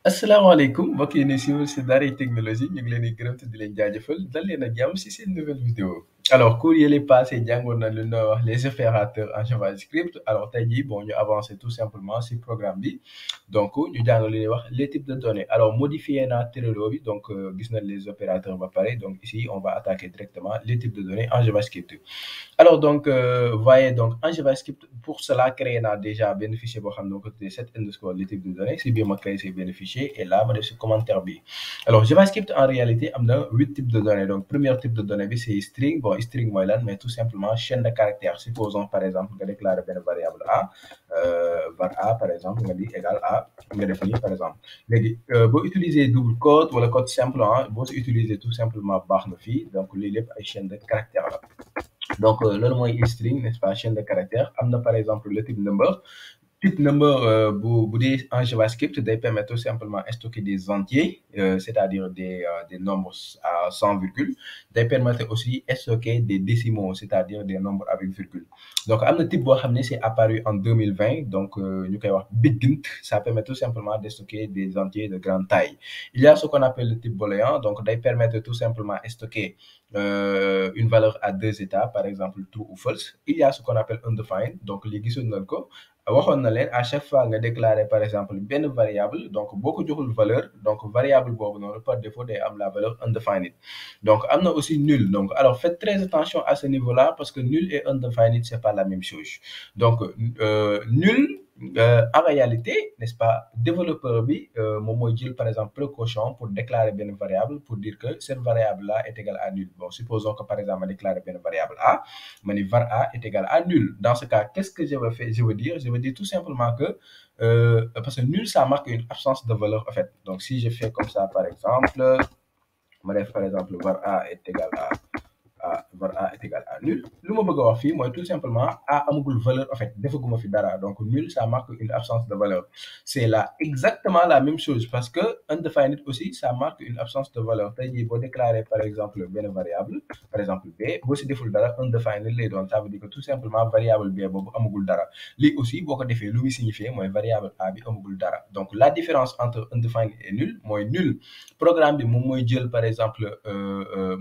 asalaamaaleykum mbokk yi ni suivre si Daaray Technologie ñu ngi leen di gërëm te di leen jaajëfal dal leen ak jàmm si seen nouvelle vidéo alors cours yële passé jàngoon na lu ñuy wax les opérateurs en JavaScript alors tey jii bon ñu avancer tout simplement si programme bi donc ñu jàng lu ñuy wax les types de données alors modifier naa Trello bi donc gis nañ les opérateurs ba pare donc ici on va attaquer directement les types de données en JavaScript. Alors donc, voyez donc en JavaScript, pour cela, créer déjà bien fichier pour côté set underscore les types de données. C'est bien moi créer ces bénéficiaires et là, je ce commentaire B. Alors, JavaScript, en réalité, on a 8 types de données. Donc, premier type de données, c'est string. Bon, string, moi, là, mais tout simplement chaîne de caractères. Supposons, par exemple, que déclare une variable A, var A, par exemple, on dit égal A, on définir, par exemple. Vous utilisez double code ou le code simple, hein, vous utilisez tout simplement barre de fille. Donc, les chaîne de caractères. Là. Donc, loolu mooy string n'est-ce pas chaîne de caractères am na par exemple le type number type number bu dee en JavaScript day permettre tout simplement stocker des entiers c'est-à-dire des nombres à sans virgule day permettre aussi stocker des décimaux c'est-à-dire des nombres avec virgule donc am na type boo xam ne c'est apparu en 2020 donc ñu koy wax bigint ça permet tout simplement de stocker des entiers de grande taille il y a ce qu'on appelle le type booléen donc day permettre tout simplement stocker une valeur à deux états par exemple true ou false il y a ce qu'on appelle undefined donc li gisoon nañ ko waxoon na leen à chaque fois nga déclarer par exemple benn variable donc boo ko joxul valeur donc variable boobu noonu par défaut day am la valeur undefined donc am na aussi nul donc alors faites très attention à ce niveau là parce que nul et undefined c'est pas la même chose donc nul en réalité n'est-ce pas développeur bi moom mooy jël par exemple précaution pour déclarer benn variable pour dire que cette variable là est égale à nul bon supposons que par exemple ma déclarer benn variable a ma ni var a est égal à nul dans ce cas qu'est-ce que je veux dire tout simplement que parce que nul ça marque une absence de valeur en fait donc si je fais comme ça par exemple ma def par exemple var a est égal à var a est égal à nul lu ma bëgg a wax fii mooy tout simplement a amagul valeur en fait defaguma fi dara donc nul ça marque une absence de valeur c'est là exactement la même chose parce que undefined aussi ça marque une absence de valeur tey jii boo déclarer par exemple benn variable par exemple b boo si deful dara undefined lay doon ça veut dire que tout simplement variable b boobu amagul dara lii aussi boo ko defee lu muy signifier mooy variable a bi amagul dara donc la différence entre undefined et nul mooy nul programme bi moom mooy jël par exemple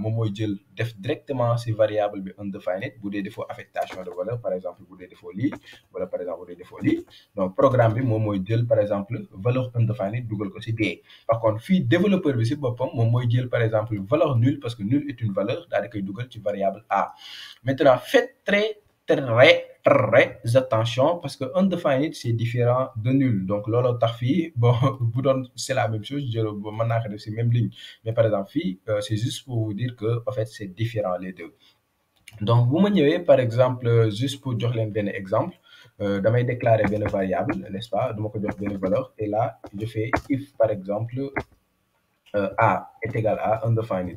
moom mooy jël def directement si variable bi undefined bu dee defoo affectation de valeur par exemple bu dee defoo lii wala par exemple bu dee defoo lii donc programme bi moom mooy jël par exemple valeur undefined dugal ko si B par contre fii développeur bi si boppam moom mooy jël par exemple valeur nulle parce que nulle est une valeur daal di koy dugal ci variable A maintenant faites très attention parce que undefined c'est différent de nul donc looloo tax fii bon bu doon c'est la même chose jël mën naa ko def si même ligne mais par exemple fii c'est juste pour vous dire que en fait c'est différent les deux donc bu ma ñëwee par exemple juste pour jox leen benn exemple damay déclarer benn variable n'est-ce pas duma ko jox benn valeur et là je fais if par exemple A est égal à undefined.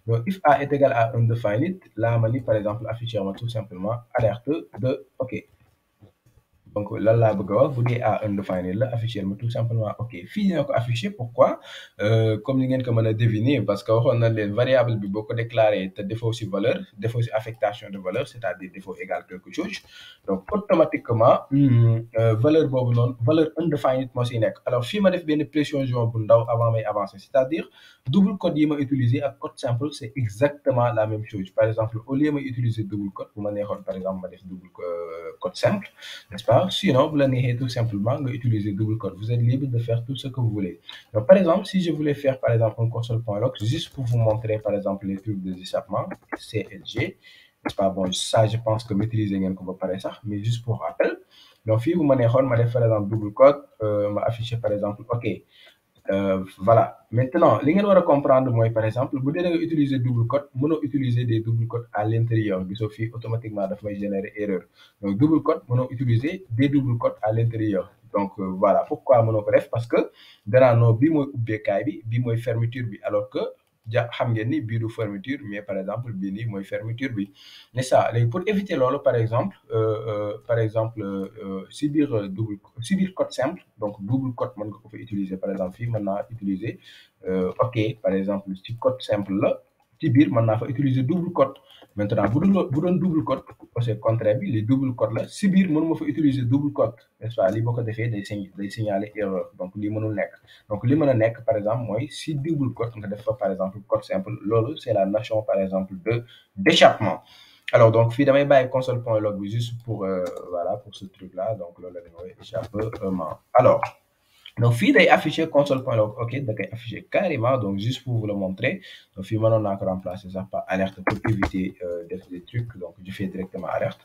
Donc, if A est égal à undefined, là, mani, par exemple, afficher tout simplement alerte de OK. Donc, là, là, vous dites à undefined, là, afficher tout simplement OK. Fini, afficher, pourquoi? Comme vous pouvez deviner, parce qu'on a les variables qui beaucoup déclarées, défaut aussi valeur, défaut aussi affectation de valeur, c'est-à-dire défaut égal quelque chose. Donc, automatiquement, valeur boobu noonu valeur undefined moo si nekk alors fii ma def benn précision bu ndaw avant may avancer c'est-à-dire double code yi ma utiliser ak code simple c'est exactement la même chose par exemple au lieu ma utiliser double code bu ma neexoon par exemple ma def double code simple n'est-ce pas sinon vous la neexee tout simplement nga utiliser double code vous êtes libre de faire tout ce que vous voulez donc par exemple si je voulais faire par exemple un console.log juste pour vous montrer par exemple les trucs de déchapement CLG n'est-ce pas bon ça je pense que maîtriser ngeen ko ba pare sax mais juste pour rappel donc fii bu ma neexoon ma def par exemple double code ma afficher par exemple OK voilà maintenant li ngeen war a comprendre mooy par exemple bu dee da nga utiliser double code mënoo utiliser des double codes à l'intérieur gisoo fii automatiquement daf may générer erreur donc double code mënoo utiliser des double codes à l'intérieur donc voilà pourquoi mënoo ko def parce que danaa non bii mooy ubbeekaay bi bii mooy fermeture bi alors que xam ngeen ni bii du fermeture mais par exemple bii nii mooy fermeture bi n'est-ce ça léegi pour éviter loolu par exemple si biir si biir code simple donc double code mën nga ko fa utiliser par exemple fii mën naa utiliser OK par exemple si code simple la ci biir mën naa fa utiliser double code maintenant bu doon double code c'est contraire bi les double code la si biir mënuma fa utiliser double code n'est-ce pas lii boo ko defee day signaler erreur donc lii mënul nekk donc li mën a nekk par exemple mooy si double code nga def fa par exemple code simple loolu c'est la notion par exemple de d'échappement. Alors donc fii damay bàyyi console.log bi juste pour voilà pour ce truc là donc loolu la ñuy échappement. Alors donc fii day afficher console.log ok da koy afficher carrément donc juste pour vous le montrer donc fii mënoon naa ko remplacer sax par alerte pour éviter def des trucs donc je fais directement alerte.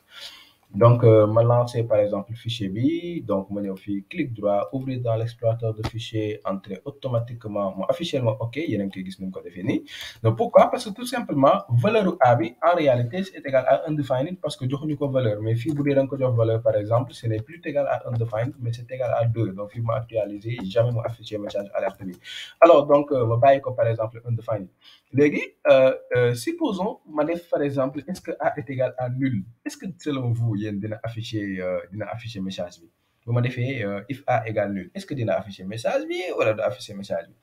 Donc ma lancer par exemple fichier bi donc ma ñëw fii clic droit ouvrir dans l'explorateur de fichier entrer automatiquement mu afficher ma ok yéen a ngi koy gis ni mu ko defee nii. Donc pourquoi parce que tout simplement valeur A bi en réalité c'est égal à undefined parce que joxuñu ko valeur mais fii bu dee da nga ko jox valeur par exemple ce n'est plus égal à undefined mais c'est égal à 2 donc fii ma actualiser jamais mu afficher message alerte bi. Alors donc ma bàyyi ko par exemple undefined léegi supposons ma def par exemple est-ce que A est égal à nul est-ce que selon vous yéen dina afficher message bi bu ma defee if A égale nul est-ce que dina afficher message bi wala du afficher message bi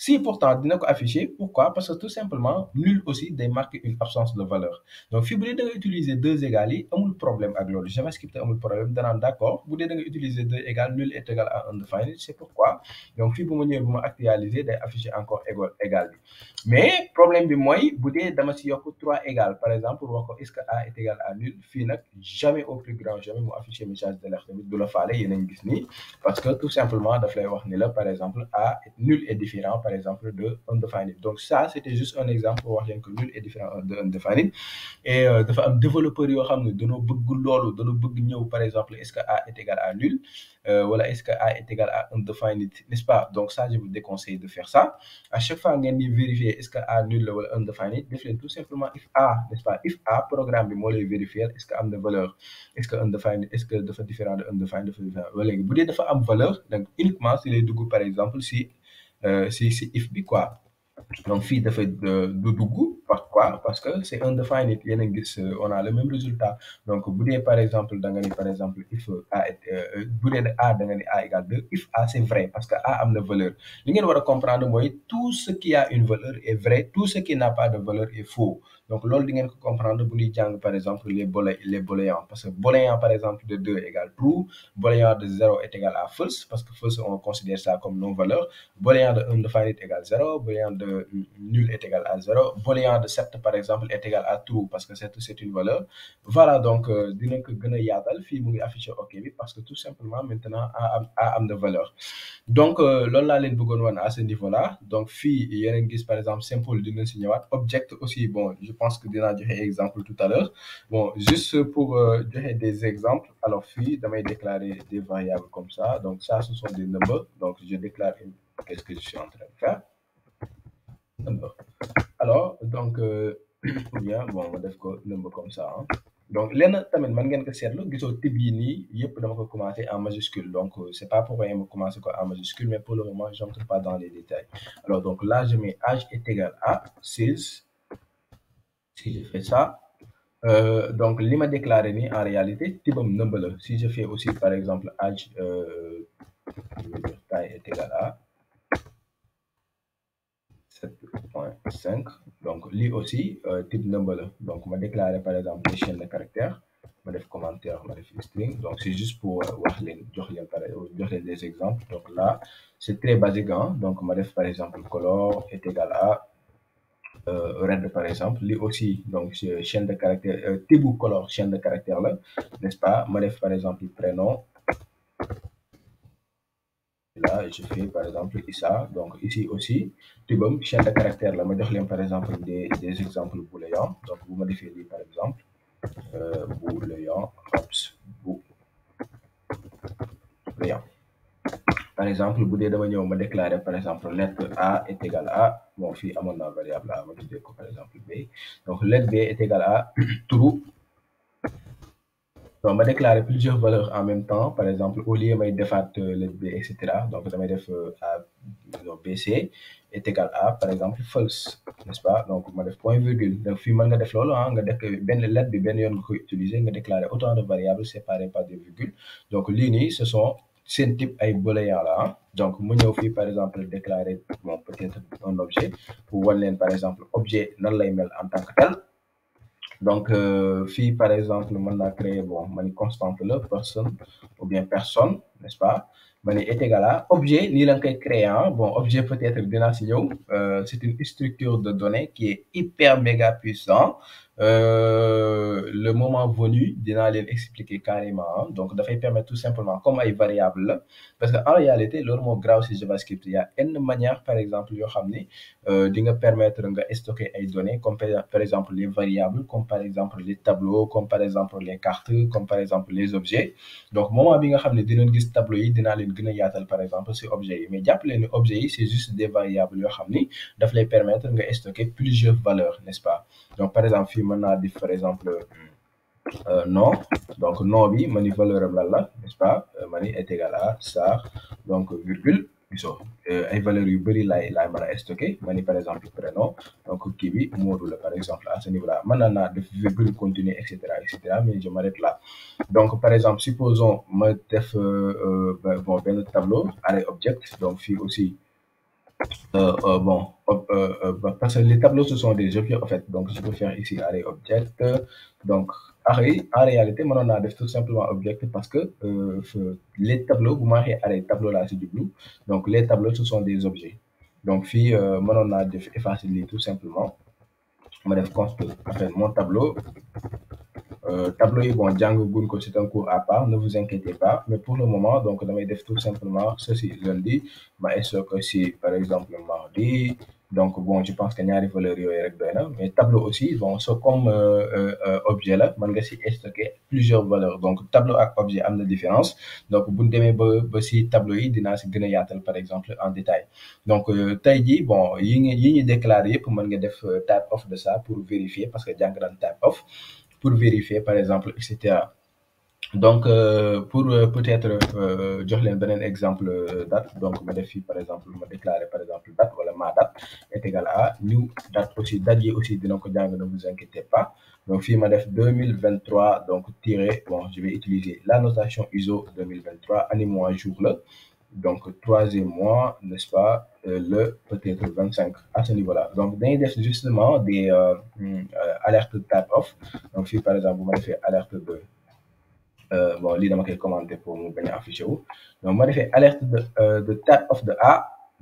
si pourtant dina ko afficher pourquoi parce que tout simplement nul aussi day marquer une absence de valeur donc fii bu dee da nga utiliser deux égales yi amul problème ak loolu JavaScript amul problème danaan d'accord bu dee da nga utiliser deux égales nul est égal à undefined c'est pourquoi donc fii bu ma ñëwee bu ma actualiser day afficher encore égal bi mais problème bi mooy bu dee dama si yokk 3 égales par exemple pour wax ko est-ce que A est égal à nul fii nag jamais au plus grand jamais mu afficher message d'alerte bi du la faale yéen a ngi gis nii parce que tout simplement daf lay wax ni la par exemple A nul est différent par exemple de undefined donc ça c'était juste un exemple pour wax leen que nul est différent de undefined et dafa am développeur yoo xam ne dañoo bëgg loolu dañoo bëgg ñëw par exemple est-ce que A est égal à nul voilà est-ce que A est égal à undefined n'est-ce pas donc ça je vous déconseille de faire ça à chaque fois ngeen di vérifier est-ce que A nul la wala undefined def leen tout simplement if A n'est-ce pas if A programme bi moo lay vérifier est-ce que am na valeur est-ce que undefined est-ce que dafa différent de undefined dafa différent ba léegi bu dee dafa am valeur donc uniquement si lay dugg par exemple si if bi quoi donc fii dafa du dugg pourquoi parce que c'est undefined yéen a gis on a le même résultat donc bu dee par exemple da nga ni par exemple if A bu dee A da nga ni A égale 2 if A c'est vrai parce que A am na valeur li ngeen war a comprendre mooy tout ce qui a une valeur est vrai tout ce qui n'a pas de valeur est faux donc loolu di ngeen ko comprendre bu ñuy jàng par exemple les booléens parce que booléen par exemple de 2 égale true booléen de 0 est égal à false parce que false on considère ça comme non valeur booléen de undefined égale 0 booléen de nul est égal à 0 booléen de 7 par exemple est égal à true parce que 7 c'est une valeur voilà donc dinañ ko gën a yaatal fii mu ngi affiché ok bi parce que tout simplement maintenant A am de valeur donc loolu laa leen bëggoon wan à ce niveau là donc fii yéen a ngi gis par exemple simple dina si ñëwaat object aussi bon je pense que dinaa joxe exemple tout à l'heure bon juste pour joxe des exemples alors fii damay déclarer des variables comme ça donc ça ce sont des numbers donc je déclare qu'est-ce que je suis en train de faire number alors donc ou bien bon ma def ko number comme ça hein. Donc lenn tamit man ngeen ko seetlu gisoo type yi nii yëpp dama ko commencer en majuscule donc c'est pas pour rien ma commencer ko en majuscule mais pour le moment j'entre pas dans les détails alors donc là je mets âge est égal à 16 si je fais ça donc li ma déclaré nii en réalité typam number la si je fais aussi par exemple âge taille est égal à 7.5 donc lui aussi type number la donc ma déclarer par exemple des chaînes de caractères ma def commentaire ma def string donc c'est juste pour wax leen jox leen des exemples donc là c'est très basique hein donc ma def par exemple color est égal à red par exemple lui aussi donc chaîne de caractères type color chaîne de caractères là n'est-ce pas ma def par exemple prénom là je fais par exemple Issa donc ici aussi tibam chaîne de caractère la ma jox leen par exemple des exemples booléens donc bu ma defee lii par exemple booléen booléen par exemple bu dee dama ñëw ma déclarer par exemple lettre A est égale à bon fii amoon naa variable A ma tuddee ko par exemple B donc lettre B est égale à true donc ma déclarer plusieurs valeurs en même temps par exemple au lieu may defaat lettre B et cetera donc damay def BC est égal à par exemple false n'est-ce pas donc ma def point virgule donc fii mën nga def loolu ah nga def benn lettre bi benn yoon nga koy utiliser nga déclarer autant de variables séparées par des virgules donc lii nii ce sont seen type ay booléen la ah donc mu ñëw fii par exemple déclarer bon peut-être un objet pour wan leen par exemple objet nan lay mel en tant que tel. Donc fii par exemple mën naa créer bon ma ni constante la personne ou bien personne n'est-ce pas ma ni est égal à objet nii la nga koy créer ah bon objet peut-être dinaa si ñëw c'est une structure de données qui est hyper méga puissant le moment venu dinaa leen expliquer carrément donc dafay permettre tout simplement comme ay variable la parce que en réalité loolu moo graaw si JavaScript il y a une manière par exemple yoo xam ni di nga permettre nga stocker ay données comme par exemple les variables comme par exemple les tableaux comme par exemple les cartes comme par exemple les objets donc moment bi nga xam ne dinañ gis tableau yi dinaa leen gën a yaatal par exemple si objets yi mais jàpp leen ni objets yi c'est juste des variables yoo xam ni daf lay permettre nga stocker plusieurs valeurs n'est-ce pas donc par exemple fii mën naa def par exemple nom donc nom bi ma ni valeur am lan la n'est-ce pas ma ni est égal à ça donc virgule gisoo ay valeurs yu bëri laay mën a stocké ma ni par exemple prénom donc kii bi Modou la par exemple à ce niveau là mën naa def virgule continue et cetera mais je m'arrête là donc par exemple supposons ma def bon benn tableau array object donc fii aussi bon parce que les tableaux ce sont des objets en fait donc je peux faire ici array object donc array en réalité mënoon naa def tout simplement object parce que les tableaux bu ma waxee array tableau laa si jublu donc les tableaux ce sont des objets donc fii mënoon naa def effacer lii tout simplement ma def const après mon tableau tableau yi bon jàng gun ko c'est un cours à part ne vous inquiétez pas mais pour le moment donc damay def tout simplement ceci lundi ma stocké si par exemple mardi donc bon je pense que ñaari valeurs yooyu rek doy na mais tableau aussi bon c'est comme objet la mën nga si stocker plusieurs valeurs donc tableau ak objet am na différence donc bu ñu demee ba si tableau yi dinaa si gën a yaatal par exemple en détail donc tey jii bon yi ñu déclaré yëpp mën nga def type of de ça pour vérifier parce que jàng daan type of pour vérifier par exemple et cetera donc pour peut-être jox leen beneen exemple date donc ma def fii par exemple ma déclarer par exemple date wala ma date est égal à new date aussi date yi aussi dina ko jàng ne vous inquiétez pas donc fii ma def 2023 donc tiré bon je vais utiliser la notation ISO 2023 année mois jour la donc troisième mois n'est-ce pas le peut-être 25 à ce niveau-là donc dañuy def justement des alertes type of donc fii par exemple bu ma defee alerte de bon lii dama koy commenter pour mu bañ a affiché wu donc ma defee alerte de type of de A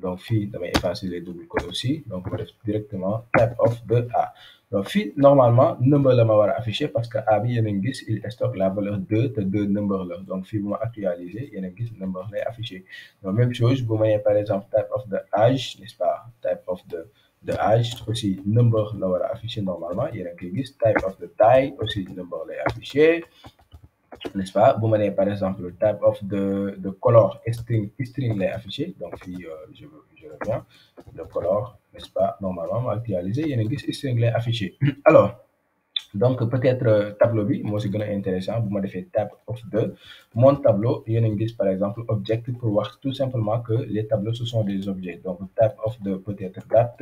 donc fii damay effacer les doubles codes aussi donc ma def directement type of de A donc fii normalement number la ma war a afficher parce que A bi yéen a ngi gis il stocke la valeur 2 te 2 number la donc fii bu ma actualiser yéen a ngi gis number lay affiché donc même chose bu ma nee par exemple type of de âge n'est-ce pas type of de âge aussi number la war a afficher normalement yéen a ngi koy gis type of de taille aussi number lay affiché n'est-ce pas bu ma nee par exemple type of de color string lay affiché donc fii je reviens le color n'est-ce pas normalement ma actualisé yéen a gis string lay affiché alors donc peut-être tableau bi moo si gën a intéressant bu ma defee type of de mon tableau yéen a ngi gis par exemple object pour wax tout simplement que les tableaux ce sont des objets donc type of de peut-être date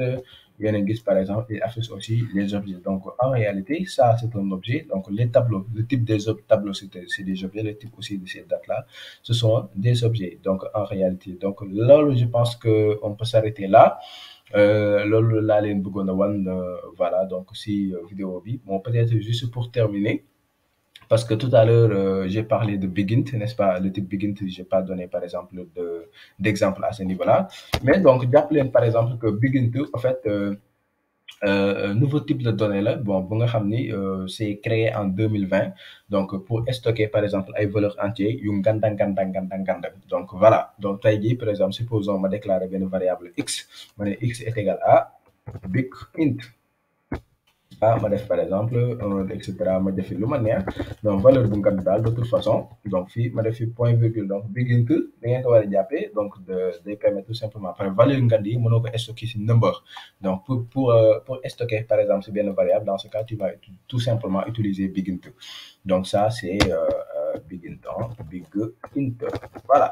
yéen a ngi gis par exemple il affiche aussi les objets donc en réalité ça c'est un objet donc les tableaux le type des tableaux c'est des objets le type aussi de ces dates là ce sont des objets donc en réalité donc loolu je pense que on peut s'arrêter là loolu laa leen bëggoon a wan voilà donc si vidéo bi bon peut-être juste pour terminer parce que tout à l'heure j'ai parlé de Bigint n'est-ce pas le type Bigint j'ai pas donné par exemple d'exemple à ce niveau-là mais donc jàpp leen par exemple que Bigint en fait nouveau type de données là bon bu nga xam ni c'est créé en 2020 donc pour stocker par exemple ay valeurs entières yu nganda donc voilà donc tey jii par exemple supposons ma déclarer benn variable x ma ne x est égal à big int ma def par exemple et cetera ma defi lu ma neex donc valeur bu ngand daal de toute façon donc fii ma def fi point virgule donc big int da ngeen ko war a jàppee donc day permettre tout simplement par valeur ngand yi mënoo ko stocker si number donc pour stocker par exemple si benn variable dans ce cas tu vas tout simplement utiliser big int donc ça c'est big int voilà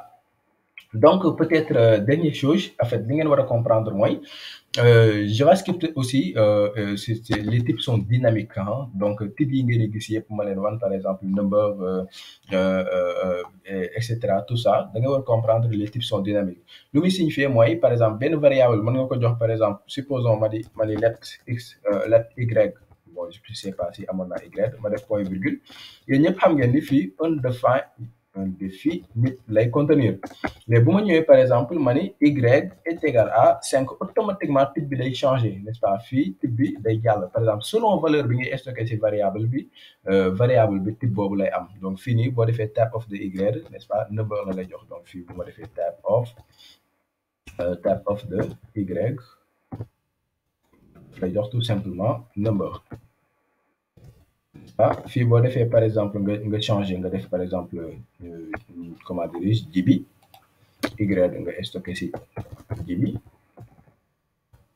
Donc peut-être dernière chose en fait li ngeen war a comprendre mooy JavaScript aussi les types sont dynamiques hein. Donc types yi ngeen di gis yëpp ma leen wan par exemple number et cetera tout ça da nga war a comprendre les types sont dynamiques lu muy signifier mooy par exemple benn variable mën nga ko jox par exemple supposons ma di let x let y bon je sais pas si amoon naa y ma def point virgule yéen ñëpp xam ngeen ni fii un défi nit lay contenir mais bu ma ñëwee par exemple ma ni y est égal à 5 automatiquement type bi day changer n'est-ce pas fii type bi day jàll par exemple selon valeur bi ngay stocké ci variable bi type boobu lay am donc fii nii boo defee type of de y n'est-ce pas number la lay jox donc fii bu ma defee type of de y lay jox tout simplement number fii boo defee par exemple nga changer nga def par exemple comment dirais-je jibi y nga stocké si jibi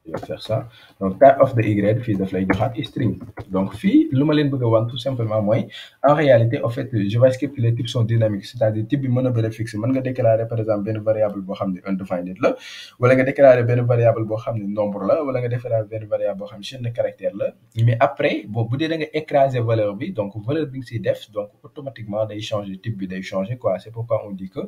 je vais faire ça donc type of de y fii daf lay joxaat string donc fii lu ma leen bëgg a wan tout simplement mooy en réalité en fait JavaScript les types sont dynamiques c'est-à-dire type bi mën na bëri fixe mën nga déclarer par exemple benn variable boo xam ne undefined la wala nga déclarer benn variable boo xam ne nombre la wala nga déclarer benn variable boo xam ne chaîne de caractère la mais après bon bu dee da nga écraser valeur bi donc valeur bi nga siy def donc automatiquement day changer type bi day changer quoi c'est pourquoi on dit que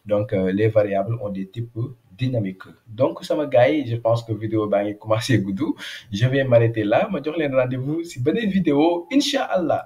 donc les variables ont des types dynamiques donc sama gars yi je pense que vidéo baa ngi commencé gudd je vais m'arrêter là ma jox leen rendez-vous si beneen vidéo incha allah